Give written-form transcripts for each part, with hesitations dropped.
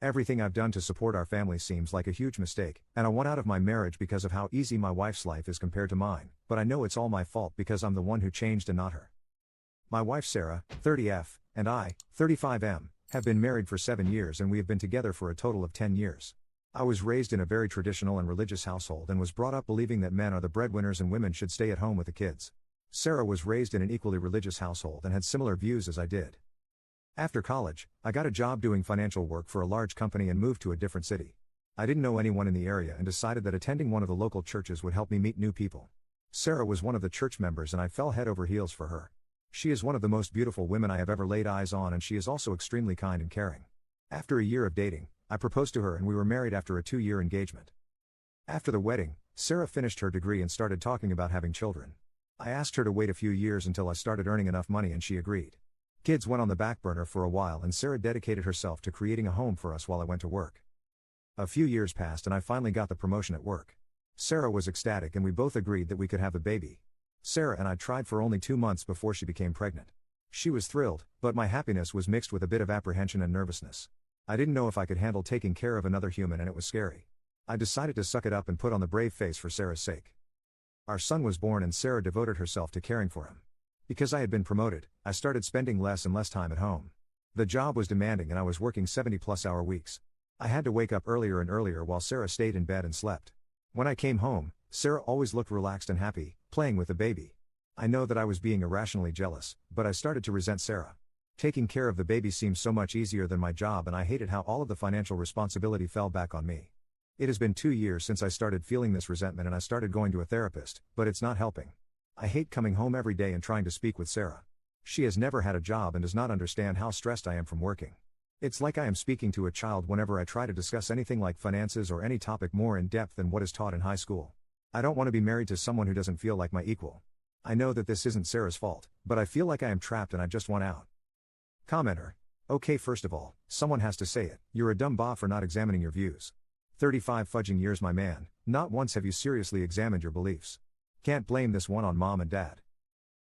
Everything I've done to support our family seems like a huge mistake, and I want out of my marriage because of how easy my wife's life is compared to mine, but I know it's all my fault because I'm the one who changed and not her. My wife Sarah, 30F, and I, 35M, have been married for 7 years and we have been together for a total of 10 years. I was raised in a very traditional and religious household and was brought up believing that men are the breadwinners and women should stay at home with the kids. Sarah was raised in an equally religious household and had similar views as I did. After college, I got a job doing financial work for a large company and moved to a different city. I didn't know anyone in the area and decided that attending one of the local churches would help me meet new people. Sarah was one of the church members and I fell head over heels for her. She is one of the most beautiful women I have ever laid eyes on and she is also extremely kind and caring. After a year of dating, I proposed to her and we were married after a 2-year engagement. After the wedding, Sarah finished her degree and started talking about having children. I asked her to wait a few years until I started earning enough money and she agreed. Kids went on the back burner for a while and Sarah dedicated herself to creating a home for us while I went to work. A few years passed and I finally got the promotion at work. Sarah was ecstatic and we both agreed that we could have the baby. Sarah and I tried for only 2 months before she became pregnant. She was thrilled, but my happiness was mixed with a bit of apprehension and nervousness. I didn't know if I could handle taking care of another human and it was scary. I decided to suck it up and put on the brave face for Sarah's sake. Our son was born and Sarah devoted herself to caring for him. Because I had been promoted, I started spending less and less time at home. The job was demanding and I was working 70-plus-hour weeks. I had to wake up earlier and earlier while Sarah stayed in bed and slept. When I came home, Sarah always looked relaxed and happy, playing with the baby. I know that I was being irrationally jealous, but I started to resent Sarah. Taking care of the baby seemed so much easier than my job and I hated how all of the financial responsibility fell back on me. It has been 2 years since I started feeling this resentment and I started going to a therapist, but it's not helping. I hate coming home every day and trying to speak with Sarah. She has never had a job and does not understand how stressed I am from working. It's like I am speaking to a child whenever I try to discuss anything like finances or any topic more in depth than what is taught in high school. I don't want to be married to someone who doesn't feel like my equal. I know that this isn't Sarah's fault, but I feel like I am trapped and I just want out. Commenter. Okay, first of all, someone has to say it, you're a dumb bot for not examining your views. 35 fudging years my man, not once have you seriously examined your beliefs. Can't blame this one on mom and dad.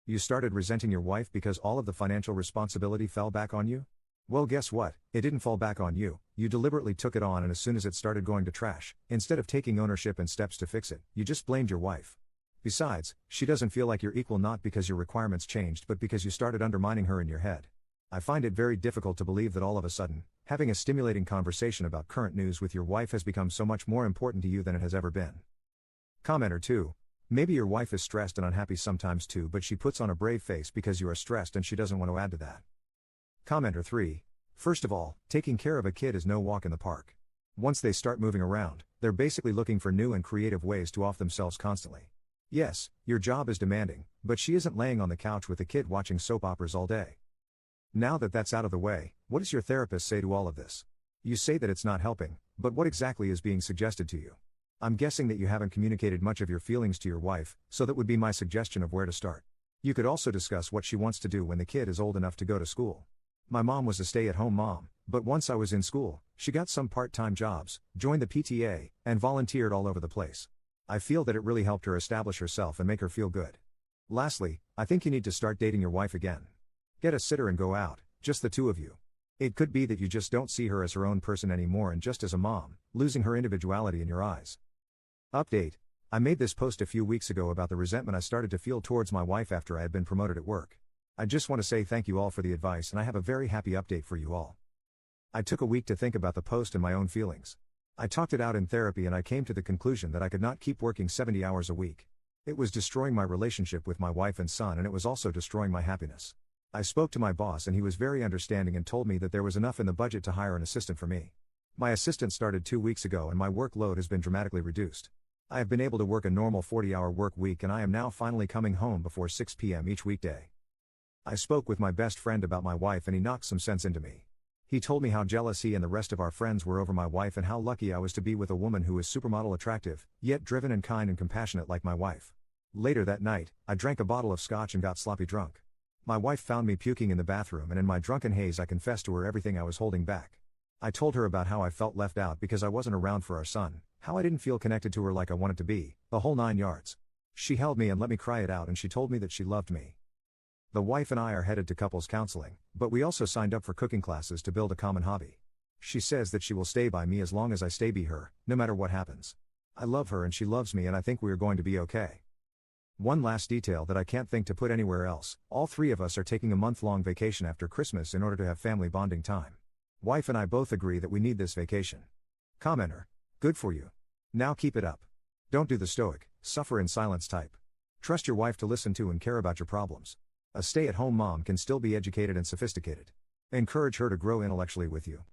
You started resenting your wife because all of the financial responsibility fell back on you? Well, guess what, it didn't fall back on you, you deliberately took it on and as soon as it started going to trash, instead of taking ownership and steps to fix it, you just blamed your wife. Besides, she doesn't feel like you're equal not because your requirements changed but because you started undermining her in your head. I find it very difficult to believe that all of a sudden, having a stimulating conversation about current news with your wife has become so much more important to you than it has ever been. Commenter 2. Maybe your wife is stressed and unhappy sometimes too but she puts on a brave face because you are stressed and she doesn't want to add to that. Commenter 3. First of all, taking care of a kid is no walk in the park. Once they start moving around, they're basically looking for new and creative ways to off themselves constantly. Yes, your job is demanding, but she isn't laying on the couch with the kid watching soap operas all day. Now that that's out of the way, what does your therapist say to all of this? You say that it's not helping, but what exactly is being suggested to you? I'm guessing that you haven't communicated much of your feelings to your wife, so that would be my suggestion of where to start. You could also discuss what she wants to do when the kid is old enough to go to school. My mom was a stay-at-home mom, but once I was in school, she got some part-time jobs, joined the PTA, and volunteered all over the place. I feel that it really helped her establish herself and make her feel good. Lastly, I think you need to start dating your wife again. Get a sitter and go out, just the two of you. It could be that you just don't see her as her own person anymore and just as a mom, losing her individuality in your eyes. Update. I made this post a few weeks ago about the resentment I started to feel towards my wife after I had been promoted at work. I just want to say thank you all for the advice and I have a very happy update for you all. I took a week to think about the post and my own feelings. I talked it out in therapy and I came to the conclusion that I could not keep working 70 hours a week. It was destroying my relationship with my wife and son and it was also destroying my happiness. I spoke to my boss and he was very understanding and told me that there was enough in the budget to hire an assistant for me. My assistant started 2 weeks ago and my workload has been dramatically reduced. I have been able to work a normal 40-hour work week and I am now finally coming home before 6 p.m. each weekday. I spoke with my best friend about my wife and he knocked some sense into me. He told me how jealous he and the rest of our friends were over my wife and how lucky I was to be with a woman who is supermodel attractive, yet driven and kind and compassionate like my wife. Later that night, I drank a bottle of scotch and got sloppy drunk. My wife found me puking in the bathroom and in my drunken haze I confessed to her everything I was holding back. I told her about how I felt left out because I wasn't around for our son, how I didn't feel connected to her like I wanted to be, the whole 9 yards. She held me and let me cry it out and she told me that she loved me. The wife and I are headed to couples counseling, but we also signed up for cooking classes to build a common hobby. She says that she will stay by me as long as I stay by her, no matter what happens. I love her and she loves me and I think we are going to be okay. One last detail that I can't think to put anywhere else, all three of us are taking a month-long vacation after Christmas in order to have family bonding time. Wife and I both agree that we need this vacation. Commenter. Good for you. Now keep it up. Don't do the stoic, suffer in silence type. Trust your wife to listen to and care about your problems. A stay-at-home mom can still be educated and sophisticated. Encourage her to grow intellectually with you.